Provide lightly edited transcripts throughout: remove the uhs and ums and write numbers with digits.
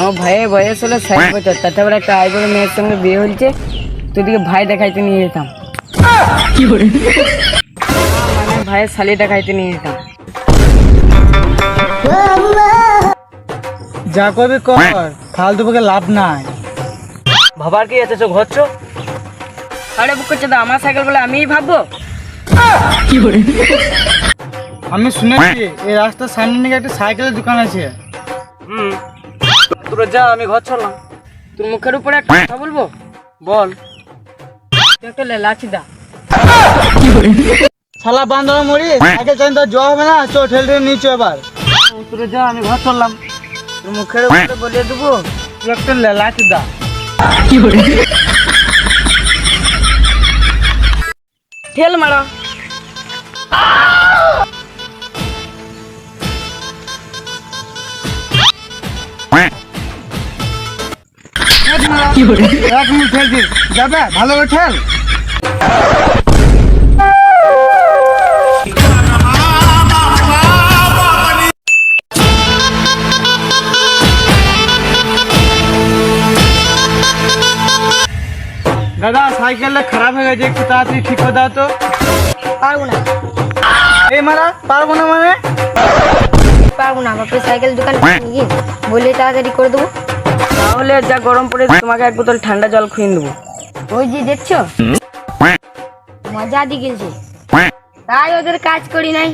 আমার ভাইয়ের বয়স হলো 60 বছর, তাতে আবার একটা আইবুড়ো মেয়ের সঙ্গে বিয়ে হয়েছে, তোদিকে ভাই দেখাইতে নিয়ে যেতাম। মানে ভাইয়ের শালি দেখাইতে নিয়ে যেতাম। যা করবি কর, ফালতু বকে লাভ নাই। ভাবার কি আছে, চো ঘর চো। আরে বুক করছে, আমার সাইকেল বলে আমিই ভাববো। আমি শুনেছি এই রাস্তার সামনে নাকি একটা সাইকেলের দোকান আছে। তোরা যা, আমি ঘর চললাম। তোর মুখের উপরে একটা কথা বলবো, বল। তুই একটা লাচি দা। শালা বান্দর মরি, সাইকেল চাইন তো জল হবে না, চো ঠেল ঠেলে নিচে এবার। তোরা যা, আমি ঘর চললাম। তোর মুখের উপরে বলে দেবো, তুই একটা লাঠি দা। ঠেল মারা। এক মিনিট ঠেল দিন, যাবে ভালো করে ঠেল। দাদা সাইকেলটা খারাপ হয়ে গেছে, একটু তাড়াতাড়ি ঠিক করে দাও তো। পারবো না, এই মারা পারবো না মানে? পারবো না, বাপরে সাইকেল দোকান নিয়ে বলে তাড়াতাড়ি করে দেবো। তাহলে যা গরম পড়েছে, তোমাকে এক বোতল ঠান্ডা জল খুঁয়ে দেবো। ওই যে দেখছো মজা দিয়ে গেছে, তাই ওদের কাজ করি নাই।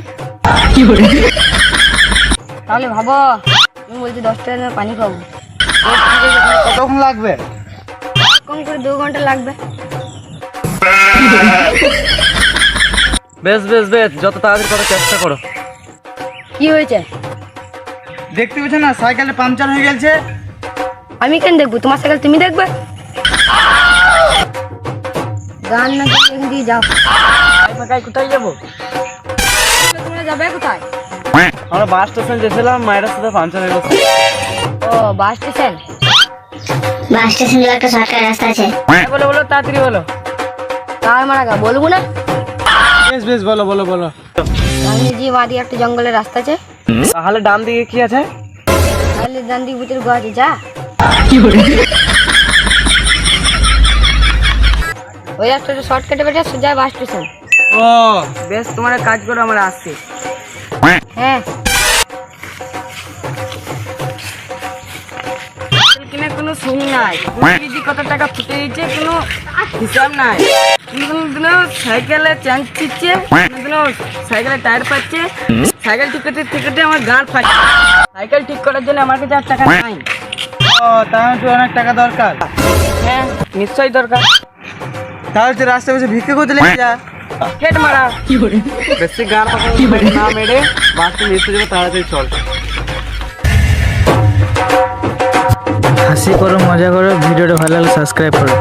তাহলে ভাবো, তুমি বলছি 10 টাকা দামের পানি খাবো, কতক্ষণ লাগবে? কম করে 2 ঘন্টা লাগবে। বেশ বেশ বেশ, যত তাড়াতাড়ি করার চেষ্টা করো। কি হয়েছে? দেখতে পেছো না সাইকেলটা পাংচার হয়ে গেছে। আমি কেন দেখবো? তোমার সাইকেল তুমি দেখবে? গান না দিয়ে যাও। কোথায় যাবো? তোমরা যাবে কোথায়? আমরা বাস স্টেশন গেছিলাম, মায়ের সাথে পাঞ্চার হয়ে গেছে। ও বাস স্টেশন। বাস স্টেশন যাওয়ার একটা শর্টকাট রাস্তা আছে। বলো বলো, তাড়াতাড়ি বলো। তার মারা বলবো না। বেশ বেশ বলো বলো বলো। গান্ধীজি মাদি একটা জঙ্গলের রাস্তা আছে, তাহলে ডান দিকে কি আছে? তাহলে গান্ধী ভিতরে গো আছে, যা। ওই রাস্তাটা শর্টকাটে বেটা সোজা বাস স্টেশন। ও বেশ, তোমার কাজ করো, আমরা আসছি। হ্যাঁ, কিনে কোনো সুম নাই, দিদি কত টাকা ফুটে দিচ্ছে কোনো হিসাব নাই। কোনো সাইকেলে চ্যান ছিচ্ছে, কোনো সাইকেলে টায়ার পাচ্ছে, সাইকেল ঠিক করতে ঠিক করতে আমার গাঁট ফাটছে। সাইকেল ঠিক করার জন্য আমার কাছে আর টাকা নাই। ও, তাহলে তো অনেক টাকা দরকার। হ্যাঁ, নিশ্চয়ই দরকার। তাহলে তো রাস্তায় বসে ভিক্ষে করতে লেগে যা। হেড মারা। বেশি গান না মেরে বাসটা নিচে যাবে, তাড়াতাড়ি চল। হাসি করো, মজা করো, ভিডিওটা ভালো লাগলে সাবস্ক্রাইব করো।